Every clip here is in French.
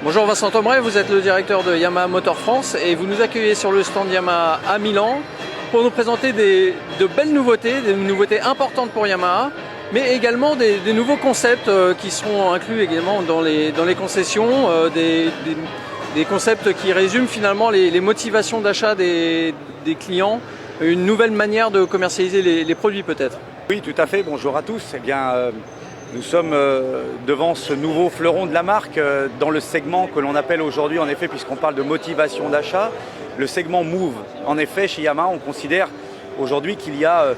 Bonjour Vincent Thomeray, vous êtes le directeur de Yamaha Motor France et vous nous accueillez sur le stand Yamaha à Milan pour nous présenter de belles nouveautés, des nouveautés importantes pour Yamaha, mais également des nouveaux concepts qui seront inclus également dans les concessions, des concepts qui résument finalement les motivations d'achat des clients, une nouvelle manière de commercialiser les produits peut-être. Oui, tout à fait. Bonjour à tous. Eh bien, nous sommes devant ce nouveau fleuron de la marque dans le segment que l'on appelle aujourd'hui, en effet, puisqu'on parle de motivation d'achat, le segment Move. En effet, chez Yamaha, on considère aujourd'hui qu'il y a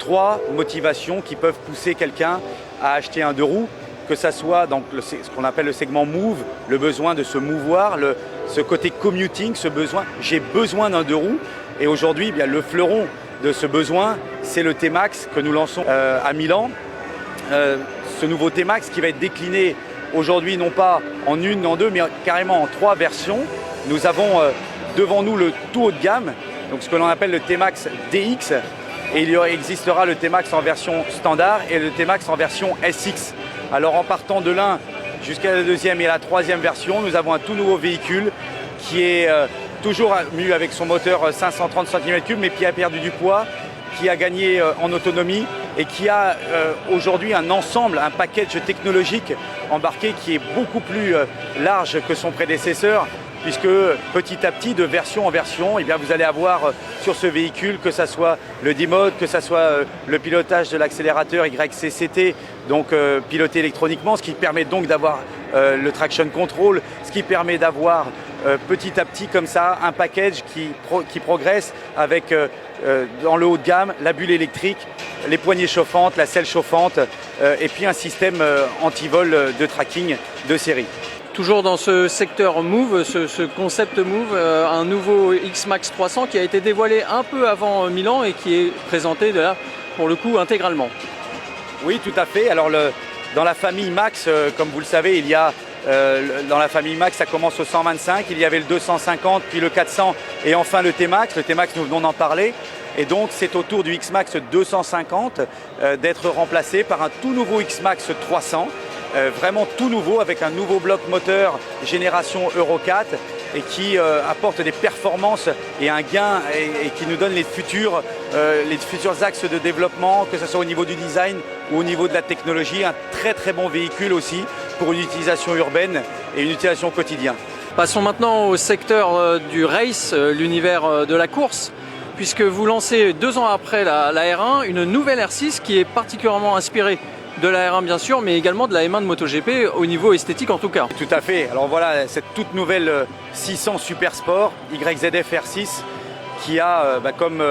trois motivations qui peuvent pousser quelqu'un à acheter un deux roues, que ça soit donc ce qu'on appelle le segment Move, le besoin de se mouvoir, ce côté commuting, ce besoin, j'ai besoin d'un deux roues. Et aujourd'hui, eh bien, le fleuron de ce besoin, c'est le T-Max que nous lançons à Milan. Ce nouveau T-Max qui va être décliné aujourd'hui non pas en une, en deux, mais carrément en trois versions. Nous avons devant nous le tout haut de gamme, donc ce que l'on appelle le T-Max DX, et il existera le T-Max en version standard et le T-Max en version SX. Alors en partant de l'un jusqu'à la deuxième et la troisième version, nous avons un tout nouveau véhicule qui est toujours mu avec son moteur 530 cm3, mais qui a perdu du poids, qui a gagné en autonomie et qui a aujourd'hui un ensemble, un package technologique embarqué qui est beaucoup plus large que son prédécesseur, puisque petit à petit, de version en version, eh bien, vous allez avoir sur ce véhicule, que ce soit le D-Mode, que ce soit le pilotage de l'accélérateur YCCT, donc piloté électroniquement, ce qui permet donc d'avoir le traction control, ce qui permet d'avoir petit à petit comme ça un package qui progresse avec dans le haut de gamme la bulle électrique, les poignées chauffantes, la selle chauffante et puis un système anti-vol de tracking de série. Toujours dans ce secteur Move, ce concept Move, un nouveau X-Max 300 qui a été dévoilé un peu avant Milan et qui est présenté là, pour le coup intégralement. Oui, tout à fait. Alors dans la famille Max, comme vous le savez, il y a dans la famille Max, ça commence au 125, il y avait le 250, puis le 400 et enfin le T-Max. Le T-Max, nous venons d'en parler. Et donc c'est au tour du X-Max 250 d'être remplacé par un tout nouveau X-Max 300. Vraiment tout nouveau avec un nouveau bloc moteur génération Euro 4 et qui apporte des performances et un gain et qui nous donne les futurs axes de développement, que ce soit au niveau du design ou au niveau de la technologie. Un très très bon véhicule aussi pour une utilisation urbaine et une utilisation quotidienne. Passons maintenant au secteur du race, l'univers de la course, puisque vous lancez 2 ans après la R1 une nouvelle R6 qui est particulièrement inspirée de la R1 bien sûr, mais également de la M1 de MotoGP au niveau esthétique en tout cas. Tout à fait. Alors voilà, cette toute nouvelle 600 Super Sport YZF R6 qui a, comme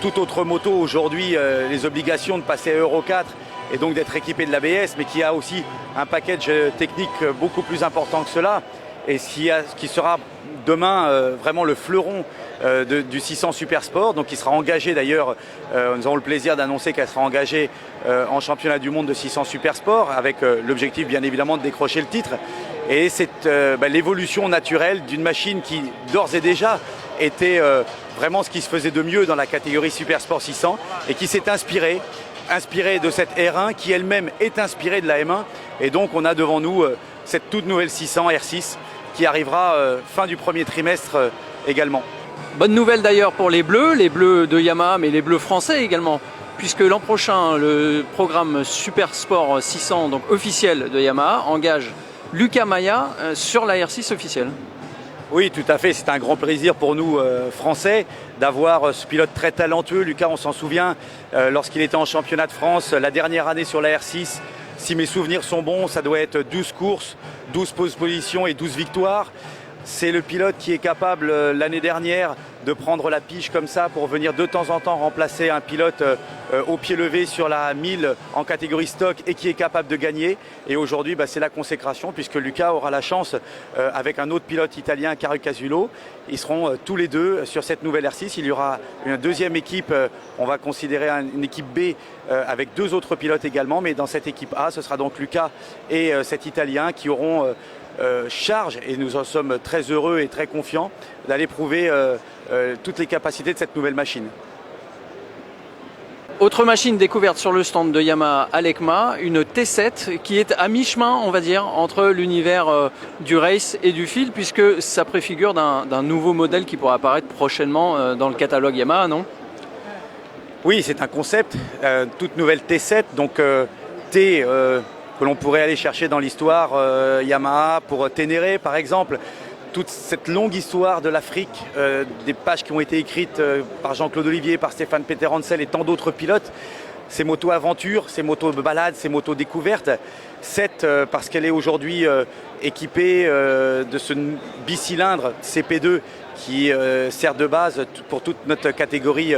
toute autre moto aujourd'hui, les obligations de passer à Euro 4 et donc d'être équipé de l'ABS, mais qui a aussi un package technique beaucoup plus important que cela et qui sera demain vraiment le fleuron du 600 Super Sport, donc qui sera engagé d'ailleurs, nous avons le plaisir d'annoncer qu'elle sera engagée en championnat du monde de 600 Super Sport avec l'objectif bien évidemment de décrocher le titre. Et c'est l'évolution naturelle d'une machine qui d'ores et déjà était vraiment ce qui se faisait de mieux dans la catégorie Super Sport 600 et qui s'est inspirée de cette R1 qui elle-même est inspirée de la M1 et donc on a devant nous cette toute nouvelle 600 R6 qui arrivera fin du premier trimestre également. Bonne nouvelle d'ailleurs pour les bleus de Yamaha, mais les bleus français également, puisque l'an prochain, le programme Super Sport 600, donc officiel de Yamaha, engage Lucas Maya sur la R6 officielle. Oui, tout à fait. C'est un grand plaisir pour nous, Français, d'avoir ce pilote très talentueux. Lucas, on s'en souvient, lorsqu'il était en championnat de France, la dernière année sur la R6, si mes souvenirs sont bons, ça doit être 12 courses, 12 positions et 12 victoires. C'est le pilote qui est capable l'année dernière de prendre la pige comme ça pour venir de temps en temps remplacer un pilote au pied levé sur la 1000 en catégorie stock et qui est capable de gagner. Et aujourd'hui, c'est la consécration puisque Lucas aura la chance avec un autre pilote italien, Caru Casulo. Ils seront tous les deux sur cette nouvelle R6. Il y aura une deuxième équipe, on va considérer une équipe B avec 2 autres pilotes également. Mais dans cette équipe A, ce sera donc Lucas et cet Italien qui auront charge, et nous en sommes très heureux et très confiants, d'aller prouver toutes les capacités de cette nouvelle machine. Autre machine découverte sur le stand de Yamaha à l'EICMA, une T7 qui est à mi-chemin, on va dire, entre l'univers du race et du fil, puisque ça préfigure d'un nouveau modèle qui pourra apparaître prochainement dans le catalogue Yamaha, non? Oui, c'est un concept, toute nouvelle T7, donc T que l'on pourrait aller chercher dans l'histoire Yamaha pour Ténéré par exemple. Toute cette longue histoire de l'Afrique, des pages qui ont été écrites par Jean-Claude Olivier, par Stéphane Peter Hansel et tant d'autres pilotes, ces motos aventure, ces motos de balade, ces motos découvertes, cette parce qu'elle est aujourd'hui équipée de ce bicylindre CP2 qui sert de base pour toute notre catégorie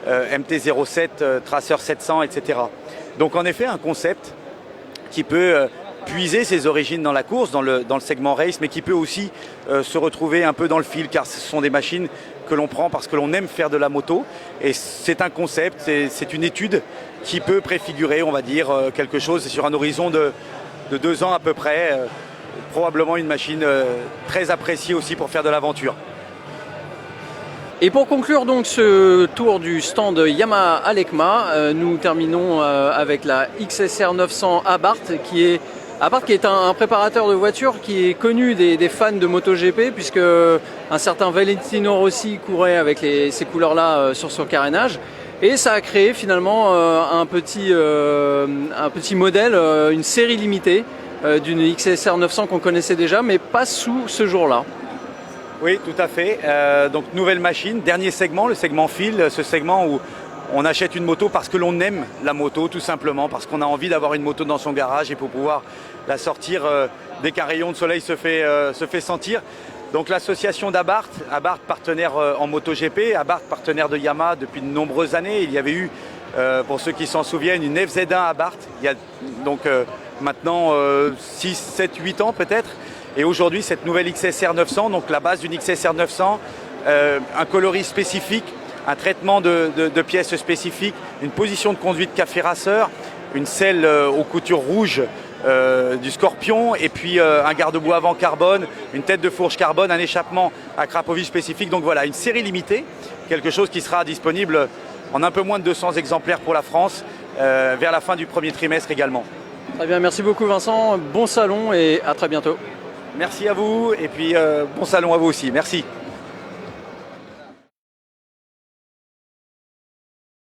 MT-07, Tracer 700, etc. Donc en effet un concept qui peut puiser ses origines dans la course, dans le segment race, mais qui peut aussi se retrouver un peu dans le fil, car ce sont des machines que l'on prend parce que l'on aime faire de la moto. Et c'est un concept, c'est une étude qui peut préfigurer, on va dire, quelque chose sur un horizon de 2 ans à peu près. Probablement une machine très appréciée aussi pour faire de l'aventure. Et pour conclure donc ce tour du stand Yamaha à l'EICMA, nous terminons avec la XSR 900 Abarth qui est un préparateur de voitures qui est connu des fans de MotoGP, puisque un certain Valentino Rossi courait avec ces couleurs-là sur son carénage. Et ça a créé finalement un petit modèle, une série limitée d'une XSR 900 qu'on connaissait déjà, mais pas sous ce jour-là. Oui, tout à fait. Donc nouvelle machine, dernier segment, le segment fil, ce segment où on achète une moto parce que l'on aime la moto, tout simplement, parce qu'on a envie d'avoir une moto dans son garage et pour pouvoir la sortir dès qu'un rayon de soleil se fait sentir. Donc l'association d'Abarth, Abarth partenaire en MotoGP, Abarth partenaire de Yamaha depuis de nombreuses années. Il y avait eu, pour ceux qui s'en souviennent, une FZ1 Abarth, il y a donc maintenant 6, 7, 8 ans peut-être. Et aujourd'hui, cette nouvelle XSR 900, donc la base d'une XSR 900, un coloris spécifique, un traitement de pièces spécifiques, une position de conduite café racer, une selle aux coutures rouges du Scorpion et puis un garde-boue avant carbone, une tête de fourche carbone, un échappement à Krapovic spécifique. Donc voilà, une série limitée, quelque chose qui sera disponible en un peu moins de 200 exemplaires pour la France vers la fin du premier trimestre également. Très bien, merci beaucoup Vincent, bon salon et à très bientôt. Merci à vous et puis bon salon à vous aussi, merci.